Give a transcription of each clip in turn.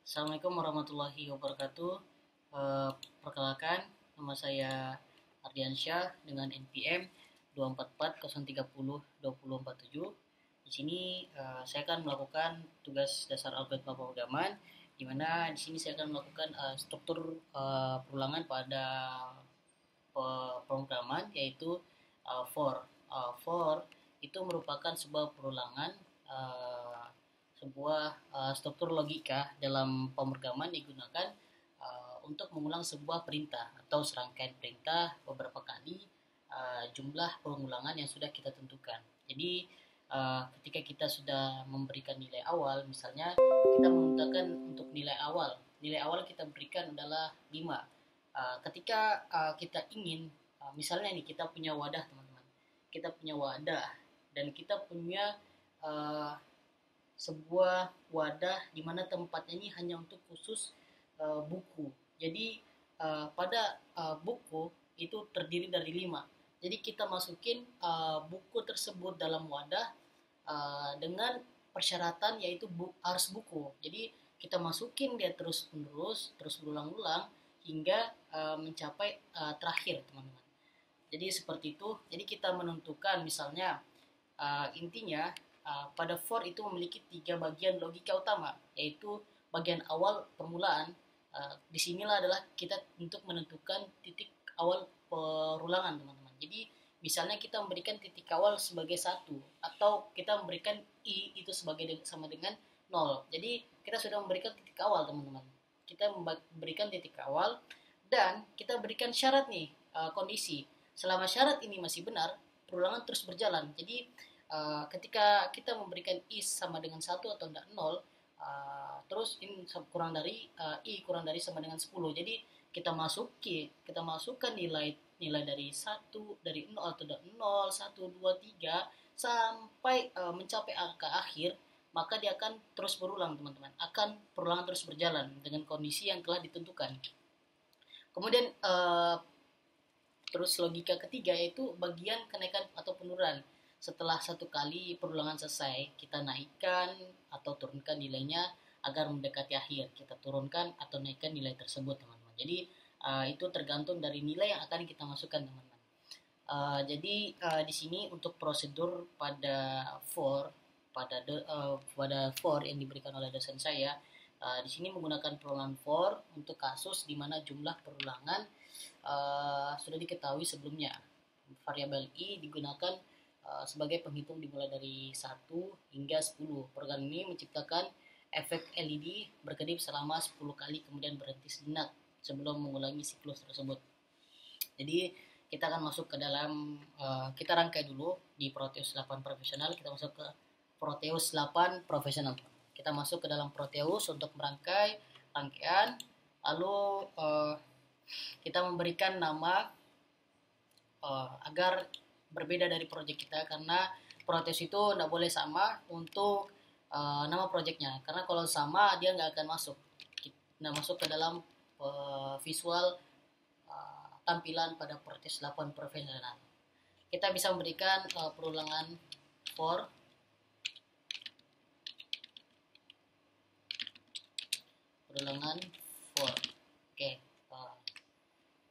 Assalamualaikum warahmatullahi wabarakatuh. Eh, Perkenalkan, nama saya Ardiansyah dengan NPM 244030247. Di sini saya akan melakukan tugas dasar algoritma pemrograman, di mana di sini saya akan melakukan struktur perulangan pada pemrograman, yaitu for. For itu merupakan sebuah perulangan, uh, sebuah struktur logika dalam pemrograman digunakan untuk mengulang sebuah perintah atau serangkaian perintah beberapa kali jumlah pengulangan yang sudah kita tentukan. Jadi ketika kita sudah memberikan nilai awal, misalnya kita menentukan untuk nilai awal kita berikan adalah 5. Ketika kita ingin, misalnya nih, kita punya wadah, teman-teman, kita punya wadah dan kita punya uh, sebuah wadah di mana tempatnya ini hanya untuk khusus buku. Jadi pada buku itu terdiri dari 5. Jadi kita masukin buku tersebut dalam wadah dengan persyaratan yaitu harus buku. Jadi kita masukin dia terus berulang-ulang hingga mencapai terakhir, teman-teman. Jadi seperti itu. Jadi kita menentukan, misalnya, intinya pada for itu memiliki 3 bagian logika utama, yaitu bagian awal permulaan. Disinilah adalah kita untuk menentukan titik awal perulangan, teman-teman. Jadi misalnya kita memberikan titik awal sebagai 1, atau kita memberikan i itu sebagai sama dengan 0. Jadi kita sudah memberikan titik awal, teman-teman. Kita memberikan titik awal dan kita berikan syarat nih, kondisi. Selama syarat ini masih benar, perulangan terus berjalan. Jadi ketika kita memberikan i sama dengan 1 atau tidak 0, terus ini kurang dari i kurang dari sama dengan 10. Jadi kita masukkan nilai dari 1, dari 0 atau 0, 1, 2, 3 sampai mencapai angka akhir, maka dia akan terus berulang, teman-teman. Akan perulangan terus berjalan dengan kondisi yang telah ditentukan. Kemudian terus logika ketiga yaitu bagian kenaikan atau penurunan. Setelah satu kali perulangan selesai, kita naikkan atau turunkan nilainya agar mendekati akhir. Kita turunkan atau naikkan nilai tersebut, teman-teman. Jadi itu tergantung dari nilai yang akan kita masukkan, teman-teman. Jadi di sini untuk prosedur pada for yang diberikan oleh dosen saya, di sini menggunakan perulangan for untuk kasus di mana jumlah perulangan sudah diketahui sebelumnya. Variabel i digunakan sebagai penghitung dimulai dari 1 hingga 10. Program ini menciptakan efek LED berkedip selama 10 kali kemudian berhenti sejenak sebelum mengulangi siklus tersebut. Jadi kita akan masuk ke dalam, kita rangkai dulu di Proteus 8 profesional, kita masuk ke Proteus 8 profesional. Kita masuk ke dalam Proteus untuk merangkai rangkaian, lalu kita memberikan nama agar berbeda dari project kita, karena Proteus itu tidak boleh sama untuk nama projectnya, karena kalau sama dia nggak akan masuk ke dalam visual tampilan pada Proteus 8 profesional. Kita bisa memberikan perulangan for Oke.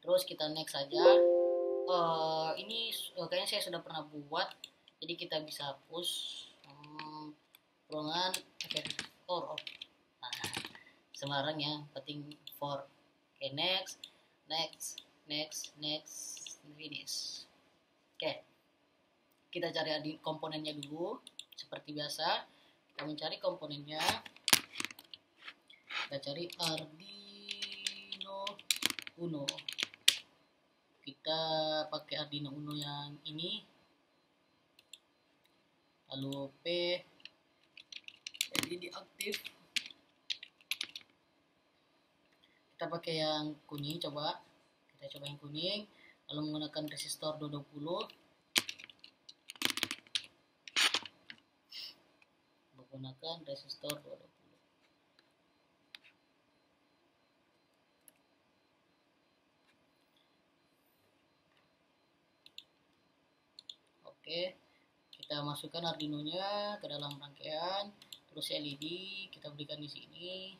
Terus kita next saja. Ini kayaknya saya sudah pernah buat, jadi kita bisa push perulangan for. Sembarang ya, penting for. Oke, next finish. Oke, kita cari komponennya dulu. Seperti biasa, kita mencari komponennya. Kita cari Arduino Uno. Kita pakai Arduino Uno yang ini, lalu P LED aktif. Kita pakai yang kuning, kita coba yang kuning, lalu menggunakan resistor 220, menggunakan resistor 220. Oke, kita masukkan Arduino-nya ke dalam rangkaian, terus LED kita berikan di sini.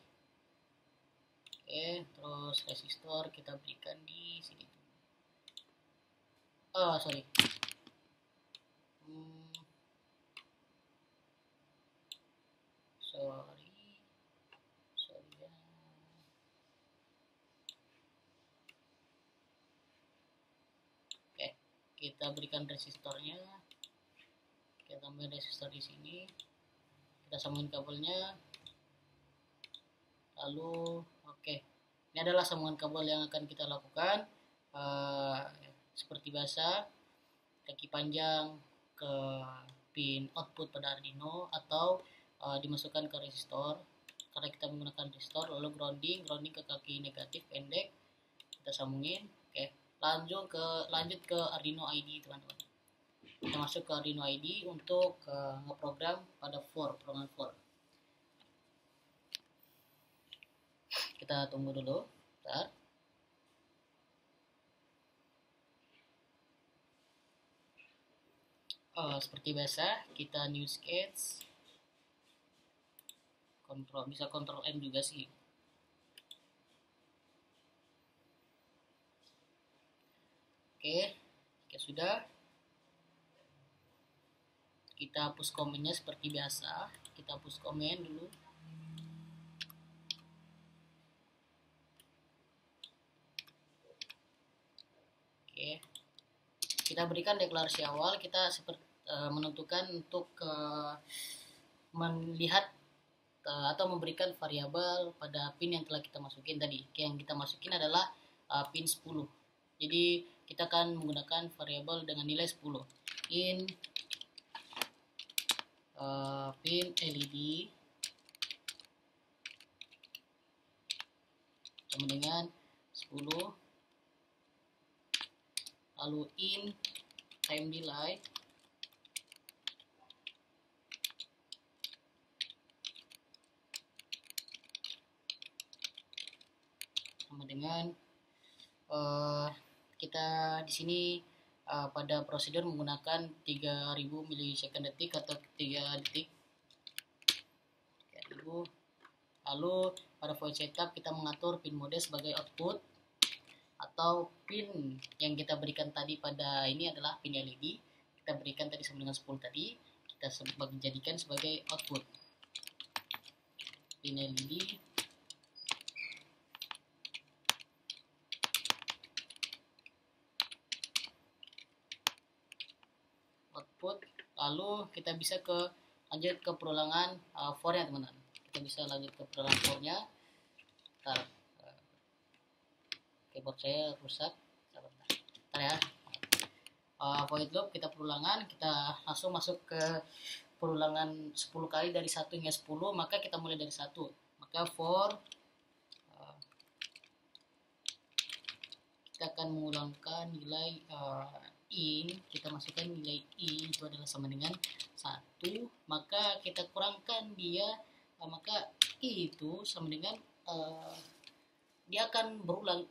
Oke, terus resistor kita berikan di sini. Sorry. Sorry ya. Oke, kita berikan resistornya. Kita tambah resistor di sini. Kita sambungin kabelnya. Lalu oke, ini adalah sambungan kabel yang akan kita lakukan. Seperti biasa, kaki panjang ke pin output pada Arduino atau dimasukkan ke resistor karena kita menggunakan resistor. Lalu grounding ke kaki negatif pendek, kita sambungin. Oke, lanjut ke Arduino ID, teman-teman. Kita masuk ke Arduino ID untuk ngeprogram pada program 4. Kita tunggu dulu, bentar. Seperti biasa, kita new sketch, bisa kontrol M juga sih. Oke, jika sudah, kita hapus komennya seperti biasa. Kita hapus komen dulu. Oke, kita berikan deklarasi awal. Kita menentukan untuk melihat atau memberikan variabel pada pin yang telah kita masukin tadi. Yang kita masukin adalah pin 10. Jadi kita akan menggunakan variabel dengan nilai 10. In pin LED sama dengan 10. Lalu in time delay sama dengan kita di sini pada prosedur menggunakan 3000 milisecond detik atau 3 detik. 3000. Lalu pada void setup kita mengatur pin mode sebagai output atau pin yang kita berikan tadi pada ini adalah pin LED. Kita berikan tadi sama dengan 10 tadi, kita jadikan sebagai output. Pin LED output. Lalu kita bisa lanjut ke perulangan 4-nya, teman-teman. Kita bisa lanjut ke perulangan 4-nya. Keyboard saya rusak. Bentar ya. Void loop kita perulangan, kita langsung masuk ke perulangan 10 kali dari 1 hingga 10, maka kita mulai dari 1. Maka for kita akan mengulangkan nilai in, kita masukkan nilai in itu adalah sama dengan 1, maka kita kurangkan dia, maka i itu sama dengan dia akan berulang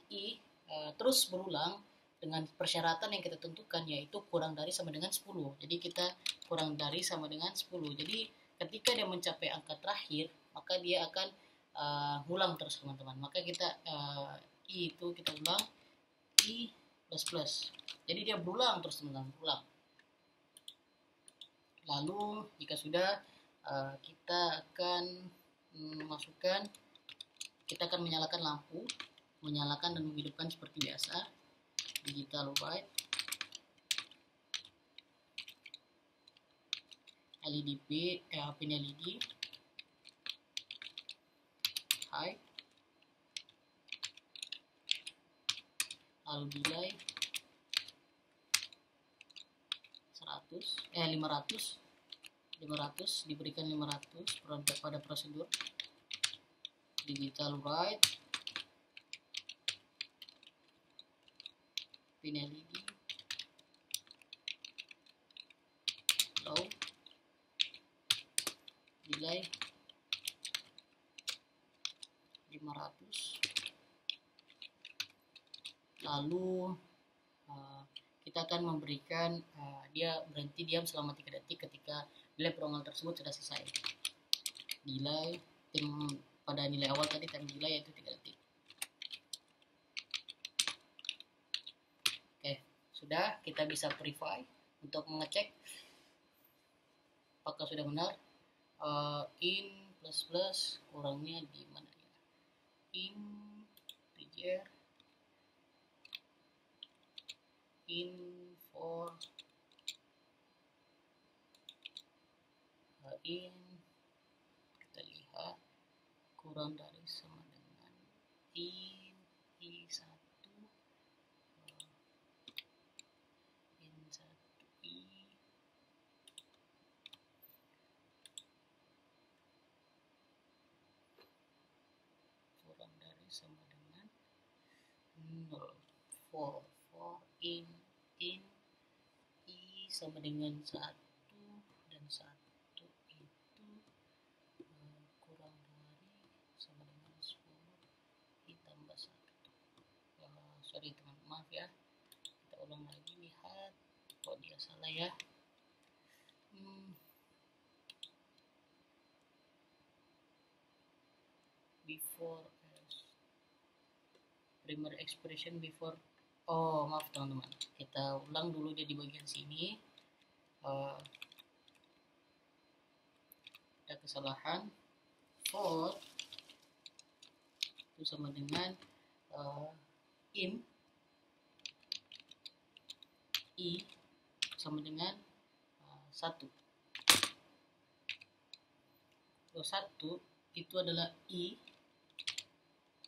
terus berulang dengan persyaratan yang kita tentukan, yaitu kurang dari sama dengan 10. Jadi kita kurang dari sama dengan 10. Jadi ketika dia mencapai angka terakhir, maka dia akan ulang terus, teman-teman. Maka kita itu kita ulang i plus. Jadi dia berulang terus, teman-teman, berulang. Lalu jika sudah, kita akan kita akan menyalakan lampu, menyalakan dan menghidupkan seperti biasa. Digital white, LED pin LED, high, lalu delay 500 diberikan 500 pada prosedur. Digital write, pin LED, low, delay 500. Lalu kita akan memberikan dia berhenti diam selama 3 detik ketika nilai perulangan tersebut sudah selesai. Delay pada nilai awal tadi, time delay yaitu 3 detik. Udah, kita bisa verify untuk mengecek apakah sudah benar. In plus plus kurangnya di mana ya? Integer in for in, kita lihat kurang dari sama dengan in i1 in 1 i kurang dari sama dengan 0. For in i sama dengan 1 dan 1 itu kurang dari sama dengan 10 ditambah 1. Sorry teman, maaf ya, kita ulang lagi, lihat kok dia salah ya. Before primary expression before, oh maaf teman-teman, kita ulang dulu dia di bagian sini. Ada kesalahan. For itu sama dengan in i sama dengan 1. Kalau 1 itu adalah i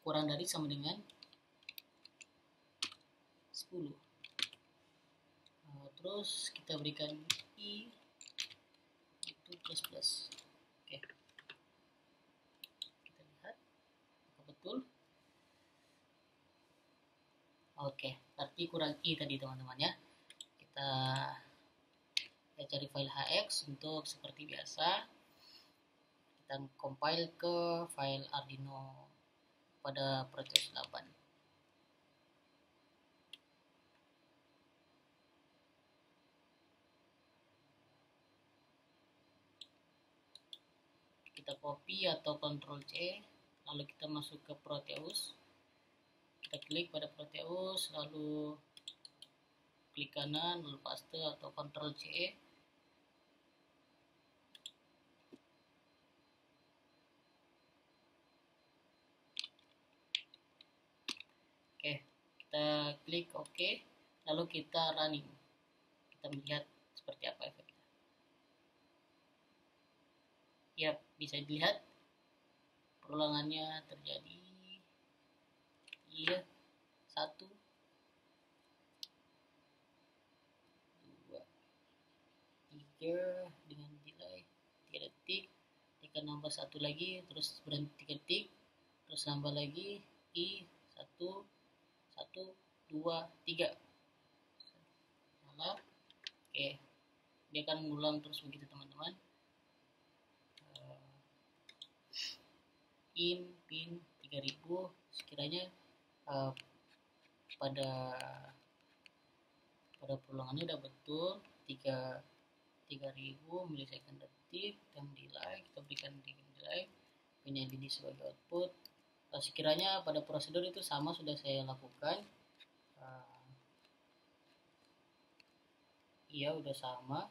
kurang dari sama dengan 10. Terus kita berikan i itu plus plus. Oke, kita lihat apakah betul. Oke, berarti kurang i tadi teman-teman ya. Kita cari file hx untuk seperti biasa kita compile ke file Arduino pada Proteus 8. Kita copy atau Ctrl C, lalu kita masuk ke Proteus, kita klik pada Proteus, lalu klik kanan, lalu paste atau Ctrl C. Oke, kita klik OK, lalu kita running, kita melihat seperti apa efeknya. Ya, bisa dilihat perulangannya terjadi. Iya, 1 2 3 dengan delay 3 detik, tekan nambah 1 lagi, terus berhenti 3 detik, terus nambah lagi i 1 2 3. Salah. Oke, dia akan mengulang terus begitu teman-teman. In pin 3000 sekiranya pada perulangannya udah betul 3000 milisecond detik, dan delay kita berikan delay, punya LED sebagai output. Sekiranya pada prosedur itu sama sudah saya lakukan. Iya, udah sama,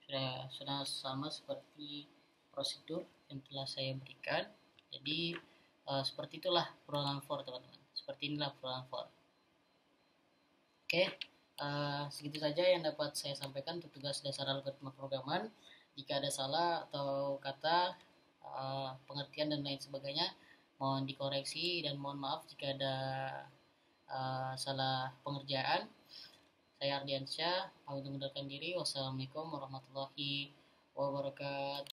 sudah sama seperti prosedur yang telah saya berikan. Jadi seperti itulah perulangan for teman-teman. Seperti inilah perulangan for. Oke, segitu saja yang dapat saya sampaikan untuk tugas dasar algoritma programan. Jika ada salah atau kata, pengertian dan lain sebagainya, mohon dikoreksi dan mohon maaf jika ada salah pengerjaan. Saya Ardiansyah, pamit mengundurkan diri. Wassalamualaikum warahmatullahi wabarakatuh.